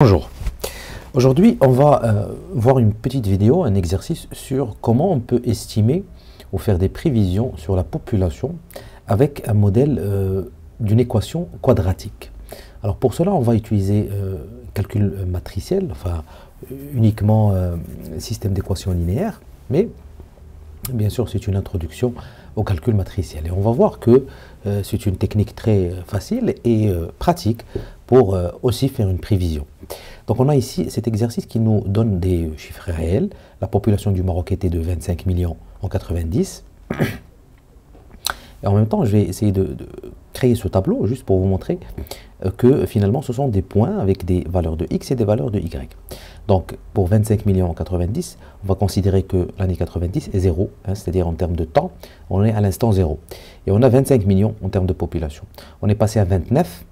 Bonjour, aujourd'hui on va voir une petite vidéo, un exercice sur comment on peut estimer ou faire des prévisions sur la population avec un modèle d'une équation quadratique. Alors pour cela on va utiliser calcul matriciel, enfin uniquement système d'équations linéaires, mais bien sûr c'est une introduction au calcul matriciel et on va voir que c'est une technique très facile et pratique pour aussi faire une prévision. Donc on a ici cet exercice qui nous donne des chiffres réels. La population du Maroc était de 25 millions en 90. Et en même temps, je vais essayer de créer ce tableau juste pour vous montrer que finalement ce sont des points avec des valeurs de x et des valeurs de y. Donc pour 25 millions en 90, on va considérer que l'année 90 est 0, c'est-à-dire en termes de temps, on est à l'instant 0. Et on a 25 millions en termes de population. On est passé à 29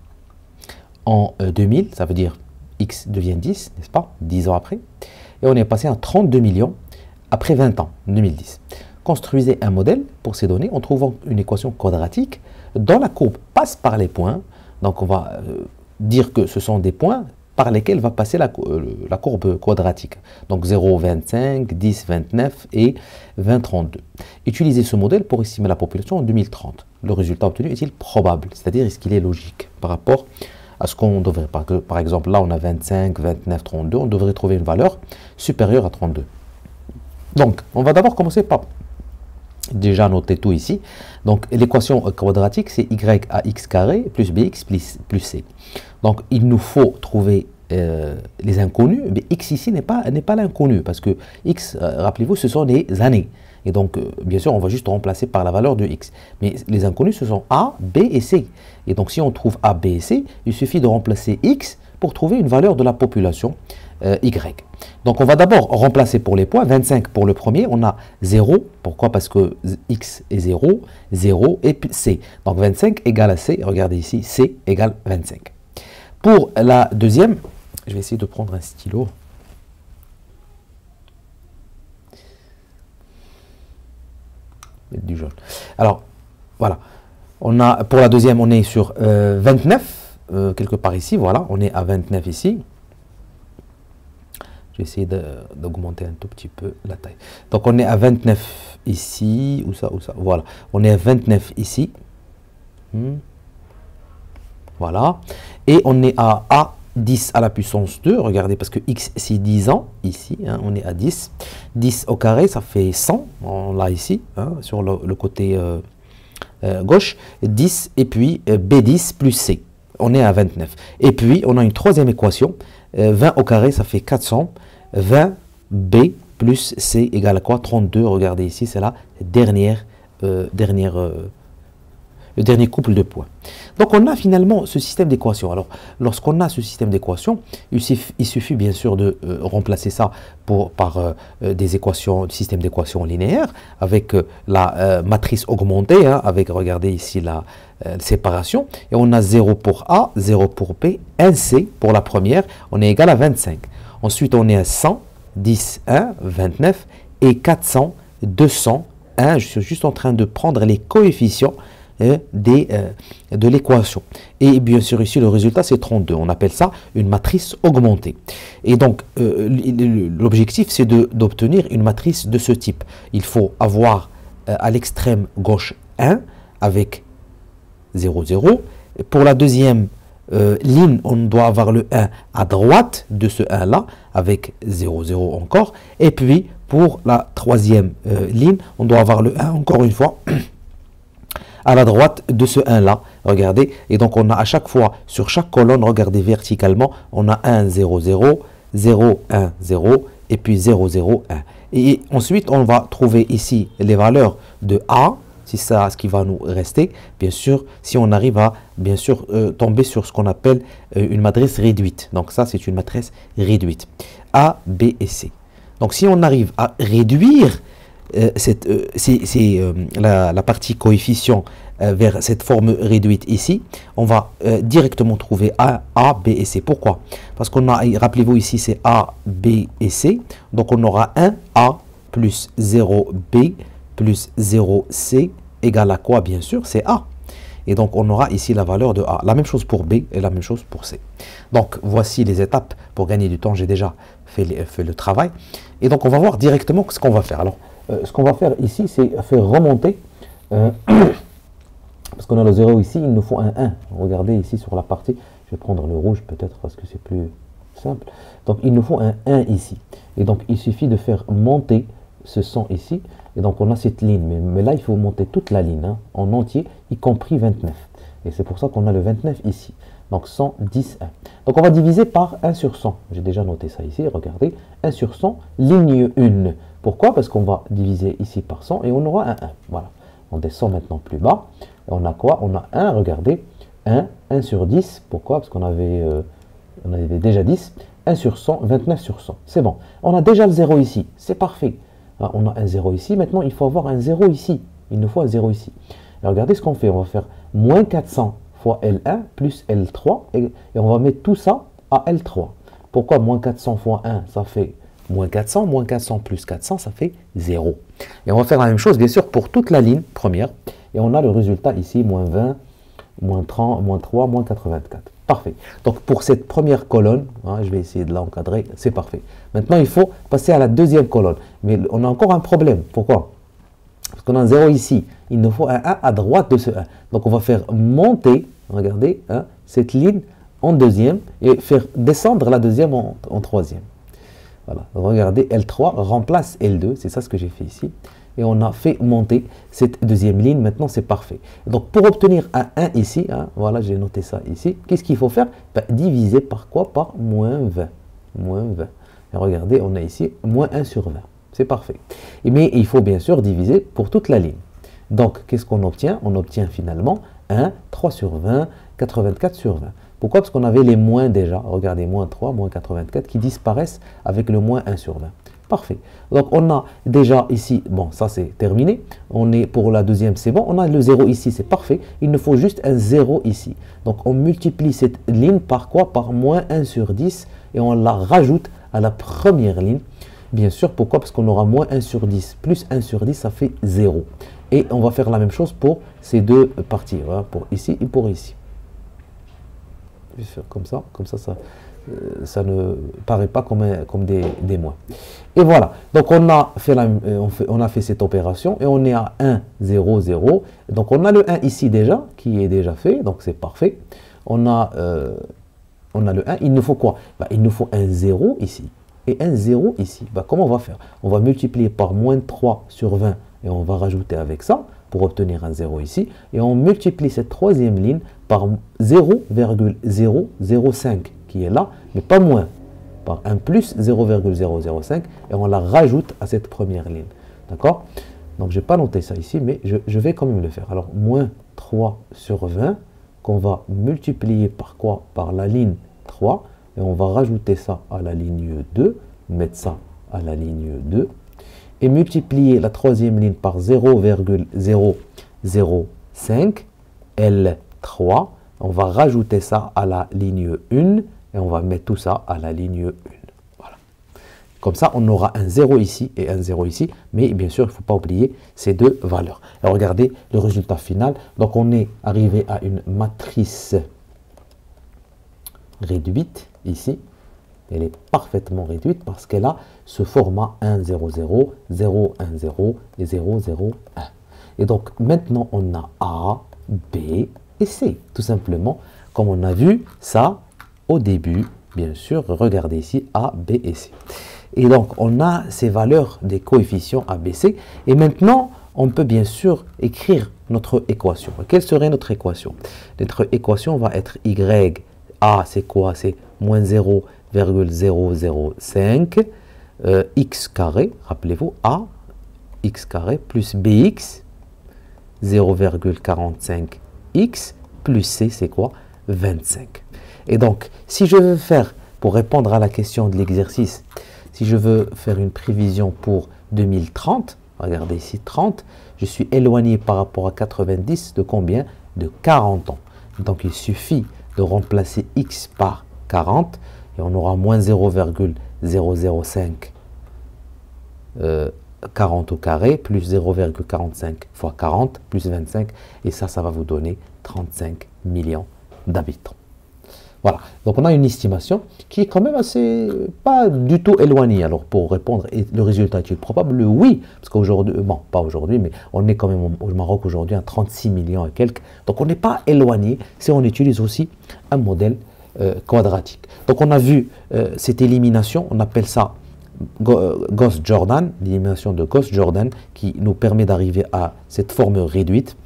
en 2000, ça veut dire x devient 10, n'est-ce pas, 10 ans après. Et on est passé à 32 millions après 20 ans, 2010. Construisez un modèle pour ces données en trouvant une équation quadratique dont la courbe passe par les points. Donc on va dire que ce sont des points par lesquels va passer la courbe quadratique. Donc 0, 25, 10, 29 et 20, 32. Utilisez ce modèle pour estimer la population en 2030. Le résultat obtenu est-il probable? C'est-à-dire est-ce qu'il est logique par rapport à ce qu'on devrait, par exemple, là on a 25, 29, 32, on devrait trouver une valeur supérieure à 32. Donc, on va d'abord commencer par déjà noter tout ici. Donc, l'équation quadratique, c'est y à x carré plus bx plus c. Donc, il nous faut trouver les inconnus, mais x ici n'est pas l'inconnu, parce que x, rappelez-vous, ce sont des années. Et donc, bien sûr, on va juste remplacer par la valeur de x. Mais les inconnus, ce sont a, b et c. Et donc, si on trouve a, b et c, il suffit de remplacer x pour trouver une valeur de la population y. Donc, on va d'abord remplacer pour les points. 25 pour le premier, on a 0. Pourquoi? Parce que x est 0, 0 et c. Donc, 25 égale à c. Regardez ici, c égale 25. Pour la deuxième, je vais essayer de prendre un stylo. Du jaune. Alors, voilà. On a, pour la deuxième, on est sur 29, quelque part ici. Voilà, on est à 29 ici. Je vais essayer d'augmenter un tout petit peu la taille. Donc, on est à 29 ici. Où ça? Voilà. On est à 29 ici. Voilà. Et on est à 10 à la puissance 2, regardez, parce que x c'est 10 ans, ici, on est à 10. 10 au carré, ça fait 100, on l'a ici, sur le côté gauche. 10, et puis B10 plus C, on est à 29. Et puis, on a une troisième équation, 20 au carré, ça fait 400. 20 B plus C égale à quoi? 32, regardez ici, c'est la le dernier couple de points. Donc, on a finalement ce système d'équations. Alors, lorsqu'on a ce système d'équations, il suffit bien sûr de remplacer ça par des équations, système d'équations linéaires, avec la matrice augmentée, avec, regardez ici, la séparation. Et on a 0 pour A, 0 pour B, 1C pour la première, on est égal à 25. Ensuite, on est à 100, 10, 1, 29, et 400, 200, 1. Je suis juste en train de prendre les coefficients de l'équation. Et bien sûr, ici, le résultat, c'est 32. On appelle ça une matrice augmentée. Et donc, l'objectif, c'est d'obtenir une matrice de ce type. Il faut avoir à l'extrême gauche 1 avec 0, 0. Pour la deuxième ligne, on doit avoir le 1 à droite de ce 1-là avec 0, 0 encore. Et puis, pour la troisième ligne, on doit avoir le 1 encore une fois à la droite de ce 1 là, regardez, et donc on a à chaque fois, sur chaque colonne, regardez verticalement, on a 1, 0, 0, 0, 1, 0, et puis 0, 0, 1. Et ensuite, on va trouver ici les valeurs de A, c'est ça ce qui va nous rester, bien sûr, si on arrive à, bien sûr, tomber sur ce qu'on appelle une matrice réduite. Donc ça, c'est une matrice réduite, A, B et C. Donc si on arrive à réduire la partie coefficient vers cette forme réduite ici, on va directement trouver A, B et C. Pourquoi? Parce qu'on a, rappelez-vous ici, c'est A, B et C. Donc on aura 1 A plus 0 B plus 0 C égale à quoi? Bien sûr, c'est A. Et donc, on aura ici la valeur de A. La même chose pour B et la même chose pour C. Donc, voici les étapes. Pour gagner du temps, j'ai déjà fait le travail. Et donc, on va voir directement ce qu'on va faire. Alors, ce qu'on va faire ici, c'est faire remonter, parce qu'on a le 0 ici, il nous faut un 1. Regardez ici sur la partie, je vais prendre le rouge peut-être parce que c'est plus simple. Donc, il nous faut un 1 ici. Et donc, il suffit de faire monter ce 100 ici. Et donc, on a cette ligne. Mais là, il faut monter toute la ligne, hein, en entier, y compris 29. Et c'est pour ça qu'on a le 29 ici. Donc, 110, 1. Donc, on va diviser par 1 sur 100. J'ai déjà noté ça ici. Regardez, 1 sur 100, ligne 1. Pourquoi? Parce qu'on va diviser ici par 100 et on aura un 1. Voilà. On descend maintenant plus bas. Et on a quoi? On a 1, regardez. 1 sur 10. Pourquoi? Parce qu'on avait déjà 10. 1 sur 100, 29 sur 100. C'est bon. On a déjà le 0 ici. C'est parfait. Ah, on a un 0 ici. Maintenant, il faut avoir un 0 ici. Il nous faut un 0 ici. Et regardez ce qu'on fait. On va faire moins 400 fois L1 plus L3. Et on va mettre tout ça à L3. Pourquoi moins 400 fois 1, ça fait moins 400. Moins 400 plus 400, ça fait 0. Et on va faire la même chose, bien sûr, pour toute la ligne première. Et on a le résultat ici, moins 20, moins 30, moins 3, moins 84. Parfait. Donc, pour cette première colonne, hein, je vais essayer de l'encadrer, c'est parfait. Maintenant, il faut passer à la deuxième colonne. Mais on a encore un problème. Pourquoi? Parce qu'on a un 0 ici. Il nous faut un 1 à droite de ce 1. Donc, on va faire monter, regardez, hein, cette ligne en deuxième et faire descendre la deuxième en troisième. Voilà. Regardez, L3 remplace L2. C'est ça ce que j'ai fait ici. Et on a fait monter cette deuxième ligne. Maintenant, c'est parfait. Donc, pour obtenir un 1 ici, hein, voilà, j'ai noté ça ici. Qu'est-ce qu'il faut faire? Diviser par quoi? Par moins 20. Moins 20. Et regardez, on a ici moins 1 sur 20. C'est parfait. Mais il faut bien sûr diviser pour toute la ligne. Donc, qu'est-ce qu'on obtient? On obtient finalement 1, 3 sur 20, 84 sur 20. Pourquoi? Parce qu'on avait les moins déjà. Regardez, moins 3, moins 84 qui disparaissent avec le moins 1 sur 20. Parfait. Donc, on a déjà ici, bon, ça c'est terminé. On est pour la deuxième, c'est bon. On a le 0 ici, c'est parfait. Il nous faut juste un 0 ici. Donc, on multiplie cette ligne par quoi? Par moins 1 sur 10 et on la rajoute à la première ligne. Bien sûr, pourquoi? Parce qu'on aura moins 1 sur 10 plus 1 sur 10, ça fait 0. Et on va faire la même chose pour ces deux parties, voilà, pour ici et pour ici. Je vais faire comme ça ça ne paraît pas comme des moins. Et voilà, donc on a fait cette opération et on est à 1, 0, 0. Donc on a le 1 ici déjà, qui est déjà fait, donc c'est parfait. On a le 1, il nous faut quoi? Il nous faut un 0 ici et un 0 ici. Comment on va faire? On va multiplier par moins 3 sur 20 et on va rajouter avec ça pour obtenir un 0 ici. Et on multiplie cette troisième ligne par 0,005 qui est là, mais pas moins, par un plus 0,005 et on la rajoute à cette première ligne. D'accord? Donc, je n'ai pas noté ça ici, mais je vais quand même le faire. Alors, moins 3 sur 20 qu'on va multiplier par quoi? Par la ligne 3 et on va rajouter ça à la ligne 2, mettre ça à la ligne 2 et multiplier la troisième ligne par 0,005 L3. On va rajouter ça à la ligne 1 et on va mettre tout ça à la ligne 1. Voilà. Comme ça, on aura un 0 ici et un 0 ici. Mais bien sûr, il ne faut pas oublier ces deux valeurs. Alors, regardez le résultat final. Donc, on est arrivé à une matrice réduite ici. Elle est parfaitement réduite parce qu'elle a ce format 1, 0, 0, 0, 1, 0 et 0, 0, 1. Et donc, maintenant, on a A, B et C, tout simplement, comme on a vu ça au début, bien sûr, regardez ici, A, B et C. Et donc, on a ces valeurs des coefficients A, B, C, et maintenant, on peut bien sûr écrire notre équation. Quelle serait notre équation? Notre équation va être Y, A, c'est quoi? C'est moins 0,005, x carré, rappelez-vous, A, x carré, plus bx, 0,45 x plus c, c'est quoi? 25. Et donc, si je veux faire, pour répondre à la question de l'exercice, si je veux faire une prévision pour 2030, regardez ici 30, je suis éloigné par rapport à 90 de combien? De 40 ans. Donc, il suffit de remplacer x par 40 et on aura moins 0,005 40 au carré, plus 0,45 fois 40, plus 25, et ça va vous donner 35 millions d'habitants. Voilà, donc on a une estimation qui est quand même assez, pas du tout éloignée. Alors pour répondre, le résultat est-il probable? Oui, parce qu'aujourd'hui, bon, pas aujourd'hui, mais on est quand même au Maroc aujourd'hui à 36 millions et quelques. Donc on n'est pas éloigné si on utilise aussi un modèle quadratique. Donc on a vu cette élimination, on appelle ça Gauss-Jordan, l'élimination de Gauss-Jordan qui nous permet d'arriver à cette forme réduite.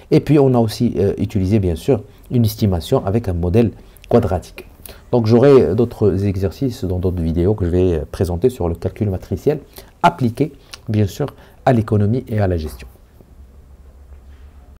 Et puis on a aussi utilisé bien sûr une estimation avec un modèle quadratique. Donc j'aurai d'autres exercices dans d'autres vidéos que je vais présenter sur le calcul matriciel appliqué bien sûr à l'économie et à la gestion.